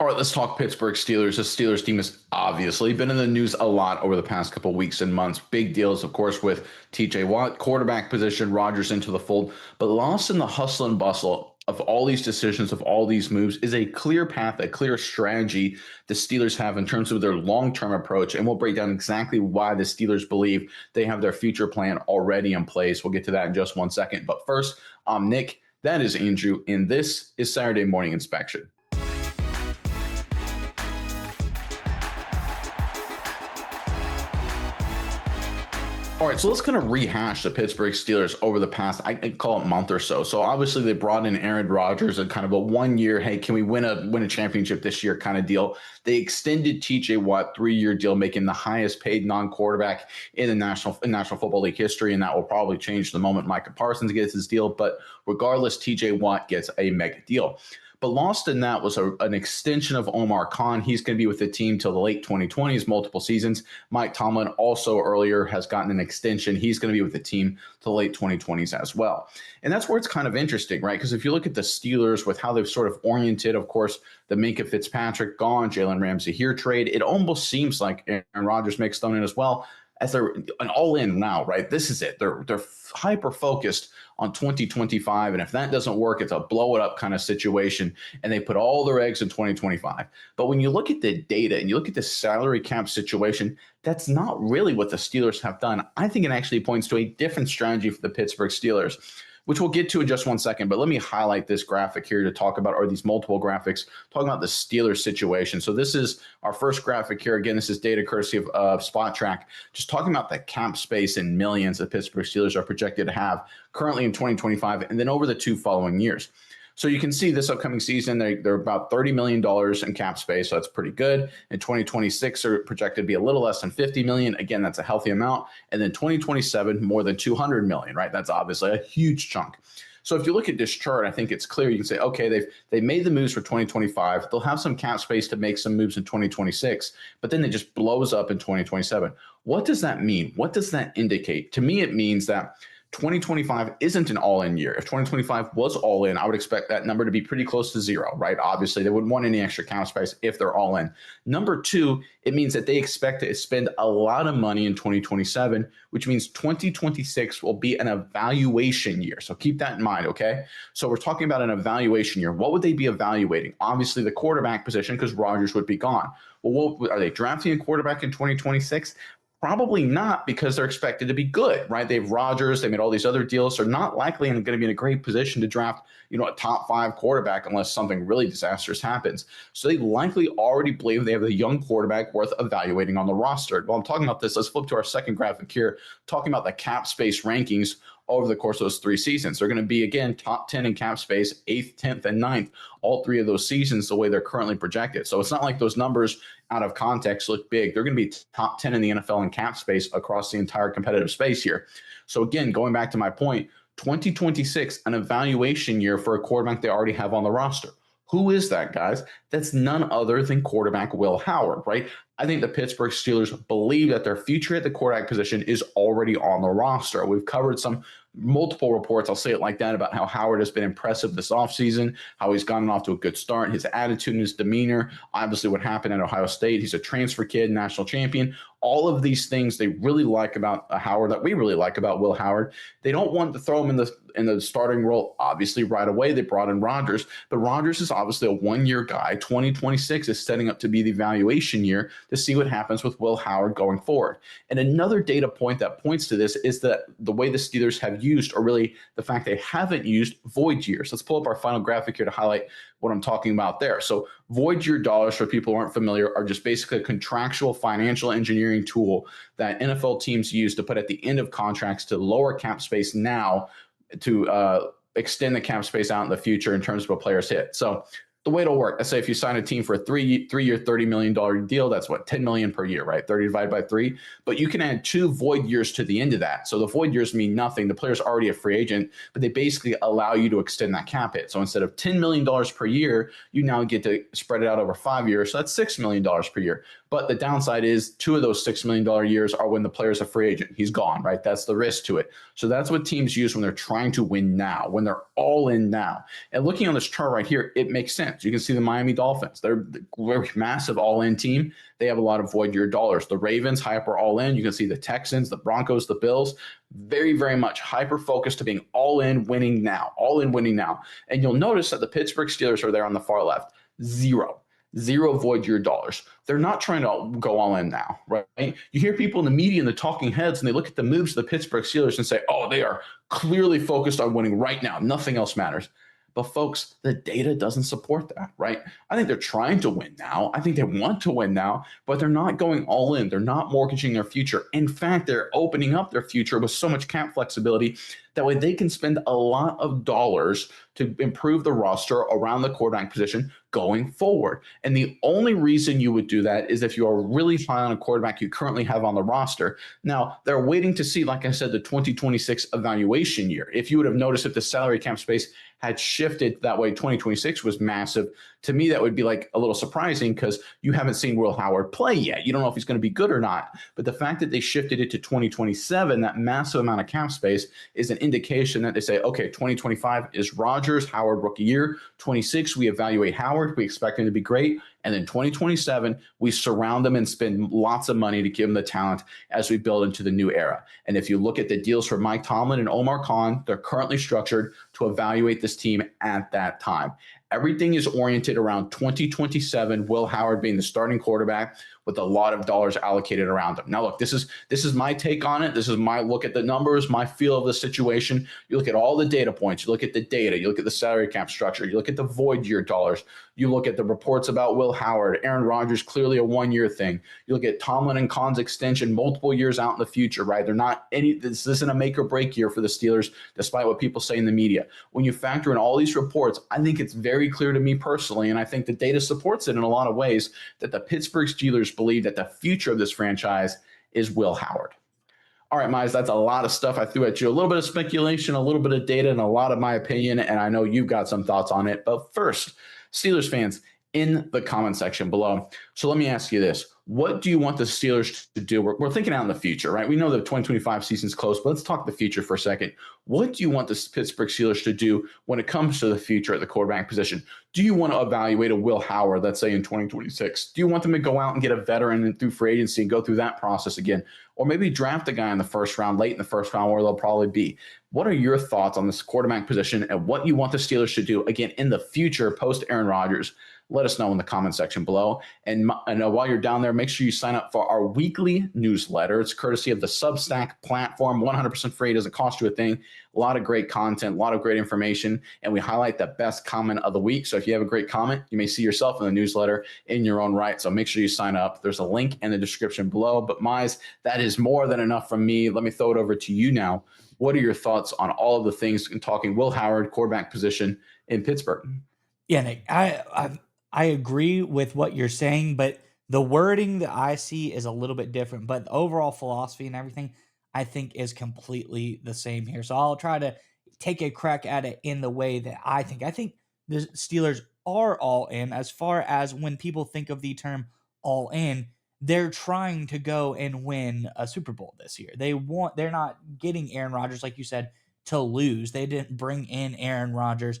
All right, let's talk Pittsburgh Steelers. The Steelers team has obviously been in the news a lot over the past couple of weeks and months. Big deals, of course, with TJ Watt, quarterback position, Rodgers into the fold. But lost in the hustle and bustle of all these decisions, of all these moves, is a clear path, a clear strategy the Steelers have in terms of their long term approach. And we'll break down exactly why the Steelers believe they have their future plan already in place. We'll get to that in just 1 second. But first, I'm Nick. That is Andrew. And this is Saturday Morning Inspection. All right, so let's kind of rehash the Pittsburgh Steelers over the past, I call it month or so. So obviously they brought in Aaron Rodgers and kind of a 1 year, hey, can we win a championship this year kind of deal. They extended TJ Watt 3-year deal, making the highest paid non-quarterback in the National Football League history, and that will probably change the moment Micah Parsons gets his deal. But regardless, TJ Watt gets a mega deal. But lost in that was an extension of Omar Khan. He's going to be with the team till the late 2020s, multiple seasons. Mike Tomlin also earlier has gotten an extension. He's going to be with the team till the late 2020s as well. And that's where it's kind of interesting, right? Because if you look at the Steelers with how they've sort of oriented, of course, the Minkah Fitzpatrick gone, Jalen Ramsey here trade, it almost seems like Aaron Rodgers makes thrown in as well, as they're an all-in now, right? This is it. They're hyper-focused on 2025, and if that doesn't work, it's a blow-it-up kind of situation, and they put all their eggs in 2025. But when you look at the data and you look at the salary cap situation, that's not really what the Steelers have done. I think it actually points to a different strategy for the Pittsburgh Steelers, which we'll get to in just 1 second. But let me highlight this graphic here to talk about, or these multiple graphics, talking about the Steelers situation. So this is our first graphic here. Again, this is data courtesy of Spot Track, just talking about the cap space in millions the Pittsburgh Steelers are projected to have currently in 2025 and then over the 2 following years. So you can see this upcoming season, they're about $30 million in cap space, so that's pretty good. In 2026, they're projected to be a little less than $50 million. Again, that's a healthy amount. And then 2027, more than $200 million, right? That's obviously a huge chunk. So if you look at this chart, I think it's clear. You can say, okay, they've made the moves for 2025. They'll have some cap space to make some moves in 2026, but then it just blows up in 2027. What does that mean? What does that indicate? To me, it means that 2025 isn't an all-in year. If 2025 was all-in, I would expect that number to be pretty close to zero, right? Obviously, they wouldn't want any extra cap space if they're all-in. Number two, it means that they expect to spend a lot of money in 2027, which means 2026 will be an evaluation year. So keep that in mind, okay? So we're talking about an evaluation year. What would they be evaluating? Obviously, the quarterback position, because Rodgers would be gone. Well, are they drafting a quarterback in 2026? Probably not, because they're expected to be good, right? They have Rodgers, they made all these other deals. So not likely going to be in a great position to draft, a top 5 quarterback unless something really disastrous happens. So they likely already believe they have a young quarterback worth evaluating on the roster. While I'm talking about this, let's flip to our second graphic here, talking about the cap space rankings over the course of those 3 seasons. They're going to be, again, top 10 in cap space, 8th, 10th, and 9th, all 3 of those seasons the way they're currently projected. So it's not like those numbers out of context look big. They're going to be top 10 in the NFL in cap space across the entire competitive space here. So again, going back to my point, 2026, an evaluation year for a quarterback they already have on the roster. Who is that, guys? That's none other than quarterback Will Howard, right? I think the Pittsburgh Steelers believe that their future at the quarterback position is already on the roster. We've covered multiple reports, I'll say it like that, about how Howard has been impressive this offseason, how he's gotten off to a good start, his attitude and his demeanor, obviously what happened at Ohio State. He's a transfer kid, national champion. All of these things they really like about Howard, that we really like about Will Howard. They don't want to throw him in the starting role, obviously, right away. They brought in Rodgers, but Rodgers is obviously a 1-year guy. 2026 is setting up to be the evaluation year to see what happens with Will Howard going forward. And another data point that points to this is that the way the Steelers have used, or really the fact they haven't used, void years. Let's pull up our final graphic here to highlight what I'm talking about there. So void year dollars, for people who aren't familiar, are just basically a contractual financial engineering tool that NFL teams use to put at the end of contracts to lower cap space now to extend the cap space out in the future in terms of what players hit. So the way it'll work, let's say if you sign a team for a three-year, $30 million deal, that's what, $10 million per year, right? 30 divided by 3. But you can add 2 void years to the end of that. So the void years mean nothing. The player's already a free agent, but they basically allow you to extend that cap hit. So instead of $10 million per year, you now get to spread it out over 5 years. So that's $6 million per year. But the downside is 2 of those $6 million years are when the player's a free agent. He's gone, right? That's the risk to it. So that's what teams use when they're trying to win now, when they're all in now. And looking on this chart right here, it makes sense. fans. You can see the Miami Dolphins. They're a massive all-in team. They have a lot of void year dollars. The Ravens, hyper all-in. You can see the Texans, the Broncos, the Bills, very, very much hyper-focused to being all-in, winning now. All-in, winning now. And you'll notice that the Pittsburgh Steelers are there on the far left. Zero void year dollars. They're not trying to go all in now, right? You hear people in the media and the talking heads, and they look at the moves of the Pittsburgh Steelers and say, oh, they are clearly focused on winning right now. Nothing else matters. But folks, the data doesn't support that, right? I think they're trying to win now. I think they want to win now, but they're not going all in. They're not mortgaging their future. In fact, they're opening up their future with so much cap flexibility. That way they can spend a lot of dollars to improve the roster around the quarterback position going forward. And the only reason you would do that is if you are really high on a quarterback you currently have on the roster. Now, they're waiting to see, like I said, the 2026 evaluation year. If you would have noticed if the salary cap space had shifted that way, 2026 was massive. To me, that would be like a little surprising because you haven't seen Will Howard play yet. You don't know if he's going to be good or not. But the fact that they shifted it to 2027, that massive amount of cap space, is an indication that they say, okay, 2025 is Rodgers, Howard rookie year. 26, we evaluate Howard. We expect him to be great. And then 2027, we surround them and spend lots of money to give them the talent as we build into the new era. And if you look at the deals for Mike Tomlin and Omar Khan, they're currently structured to evaluate this team at that time. Everything is oriented around 2027, Will Howard being the starting quarterback with a lot of dollars allocated around him. Now, look, this is my take on it. This is my look at the numbers, my feel of the situation. You look at all the data points. You look at the data. You look at the salary cap structure. You look at the void year dollars. You look at the reports about Will Howard, Aaron Rodgers, clearly a one-year thing. You look at Tomlin and Khan's extension multiple years out in the future, right? This isn't a make or break year for the Steelers, despite what people say in the media. When you factor in all these reports, I think it's very clear to me personally, and I think the data supports it in a lot of ways, that the Pittsburgh Steelers believe that the future of this franchise is Will Howard. All right, Mize, that's a lot of stuff I threw at you. A little bit of speculation, a little bit of data, and a lot of my opinion, and I know you've got some thoughts on it. But first, Steelers fans, in the comment section below. So let me ask you this. What do you want the Steelers to do? We're thinking out in the future, right? We know the 2025 season's close, but let's talk the future for a second. What do you want the Pittsburgh Steelers to do when it comes to the future at the quarterback position? Do you want to evaluate a Will Howard, let's say in 2026? Do you want them to go out and get a veteran and through free agency and go through that process again? Or maybe draft a guy in the first round, late in the first round, where they'll probably be. What are your thoughts on this quarterback position and what you want the Steelers to do, again, in the future post Aaron Rodgers? Let us know in the comment section below. And while you're down there, make sure you sign up for our weekly newsletter. It's courtesy of the Substack platform, 100% free. It doesn't cost you a thing. A lot of great content, a lot of great information, and we highlight the best comment of the week. So if you have a great comment, you may see yourself in the newsletter in your own right. So make sure you sign up. There's a link in the description below. But Mize, that is more than enough from me. Let me throw it over to you now. What are your thoughts on all of the things in talking Will Howard, quarterback position in Pittsburgh? Yeah, Nick, I agree with what you're saying, but the wording that I see is a little bit different. But the overall philosophy and everything, I think, is completely the same here. So I'll try to take a crack at it in the way that I think. I think the Steelers are all in. As far as when people think of the term all in, they're trying to go and win a Super Bowl this year. They're not getting Aaron Rodgers, like you said, to lose. They didn't bring in Aaron Rodgers,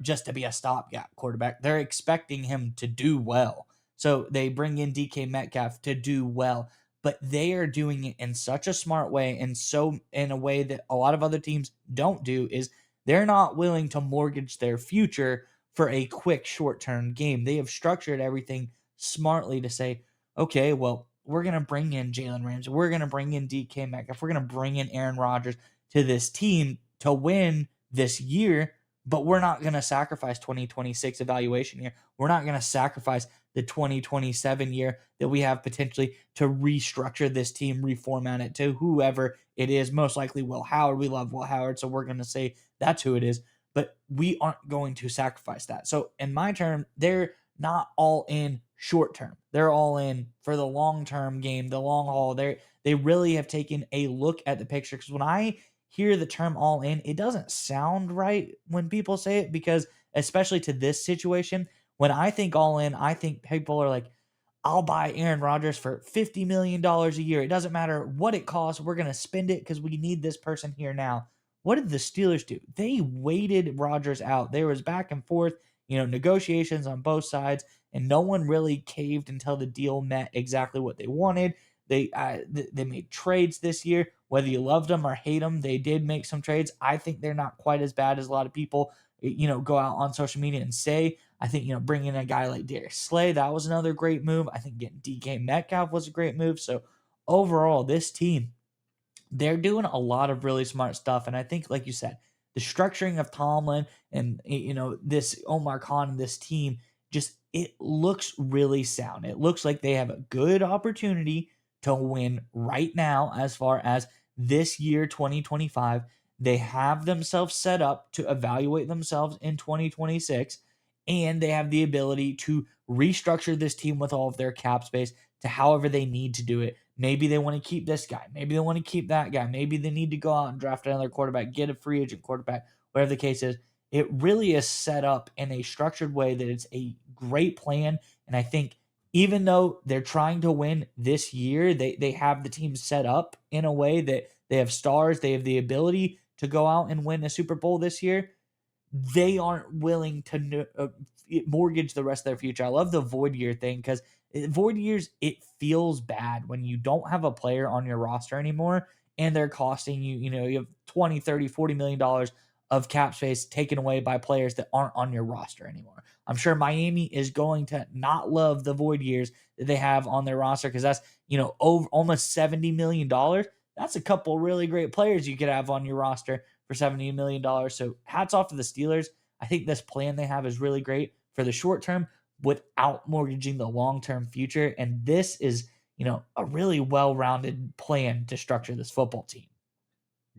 just to be a stopgap quarterback. They're expecting him to do well. So they bring in DK Metcalf to do well, but they are doing it in such a smart way, and so in a way that a lot of other teams don't do, is they're not willing to mortgage their future for a quick short-term game. They have structured everything smartly to say, okay, well, we're going to bring in Jalen Ramsey. We're going to bring in DK Metcalf. We're going to bring in Aaron Rodgers to this team to win this year, but we're not going to sacrifice 2026 evaluation year. We're not going to sacrifice the 2027 year that we have potentially to restructure this team, reformat it to whoever it is, most likely Will Howard. We love Will Howard, so we're going to say that's who it is, but we aren't going to sacrifice that. So in my term, they're not all in short term. They're all in for the long-term game, the long haul. They really have taken a look at the picture, because when I hear the term all in, it doesn't sound right when people say it, because especially to this situation, when I think all in, I think people are like, I'll buy Aaron Rodgers for $50 million a year. It doesn't matter what it costs. We're going to spend it because we need this person here now. What did the Steelers do? They waited Rodgers out. There was back and forth. negotiations on both sides, and no one really caved until the deal met exactly what they wanted. They made trades this year, whether you loved them or hate them. They did make some trades. I think they're not quite as bad as a lot of people, go out on social media and say. I think, bringing in a guy like Darius Slay, that was another great move. I think getting DK Metcalf was a great move. So overall, this team, they're doing a lot of really smart stuff. And I think, like you said, the structuring of Tomlin and, this Omar Khan and this team, just it looks really sound. It looks like they have a good opportunity to win right now as far as this year, 2025. They have themselves set up to evaluate themselves in 2026, and they have the ability to restructure this team with all of their cap space to however they need to do it. Maybe they want to keep this guy. Maybe they want to keep that guy. Maybe they need to go out and draft another quarterback, get a free agent quarterback, whatever the case is. It really is set up in a structured way that it's a great plan. And I think even though they're trying to win this year, they have the team set up in a way that they have stars. They have the ability to go out and win a Super Bowl this year. They aren't willing to mortgage the rest of their future. I love the void year thing because void years, it feels bad when you don't have a player on your roster anymore and they're costing you, you have 20, 30, $40 million of cap space taken away by players that aren't on your roster anymore. I'm sure Miami is going to not love the void years that they have on their roster because that's, over almost $70 million. That's a couple really great players you could have on your roster for $70 million. So hats off to the Steelers. I think this plan they have is really great for the short term without mortgaging the long-term future. And this is, a really well-rounded plan to structure this football team.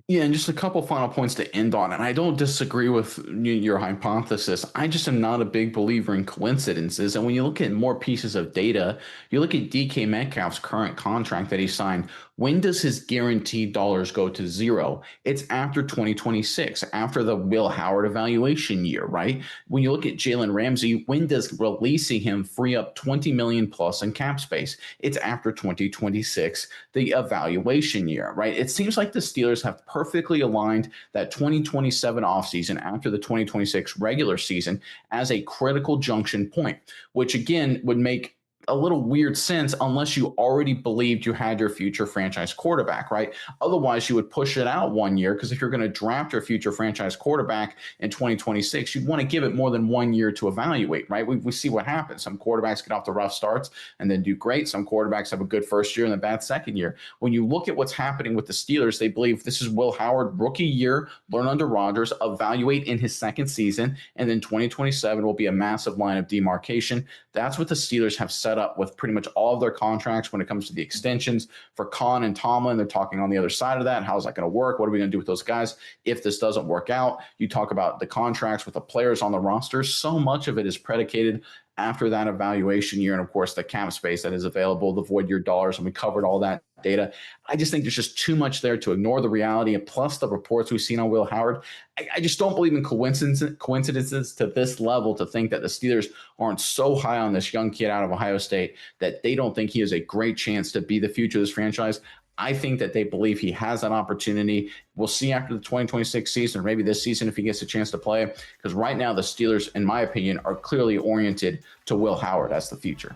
Yeah, and just a couple final points to end on. And I don't disagree with your hypothesis. I just am not a big believer in coincidences. And when you look at more pieces of data, you look at DK Metcalf's current contract that he signed. When does his guaranteed dollars go to zero? It's after 2026, after the Will Howard evaluation year, right? When you look at Jalen Ramsey, when does releasing him free up 20 million plus in cap space? It's after 2026, the evaluation year, right? It seems like the Steelers have perfectly aligned that 2027 offseason after the 2026 regular season as a critical junction point, which again would make a little weird sense unless you already believed you had your future franchise quarterback, right? Otherwise, you would push it out 1 year because if you're going to draft your future franchise quarterback in 2026, you'd want to give it more than 1 year to evaluate, right? We see what happens. Some quarterbacks get off the rough starts and then do great. Some quarterbacks have a good first year and a bad second year. When you look at what's happening with the Steelers, they believe this is Will Howard rookie year, learn under Rodgers, evaluate in his second season, and then 2027 will be a massive line of demarcation. That's what the Steelers have set up with pretty much all of their contracts when it comes to the extensions. For Khan and Tomlin, they're talking on the other side of that. How's that going to work? What are we going to do with those guys if this doesn't work out? You talk about the contracts with the players on the roster. So much of it is predicated after that evaluation year. And of course, the cap space that is available, the void year dollars, and we covered all that data. I just think there's just too much there to ignore the reality. And plus the reports we've seen on Will Howard, I just don't believe in coincidences to this level to think that the Steelers aren't so high on this young kid out of Ohio State that they don't think he has a great chance to be the future of this franchise. I think that they believe he has that opportunity. We'll see after the 2026 season, or maybe this season if he gets a chance to play, because right now the Steelers, in my opinion, are clearly oriented to Will Howard as the future.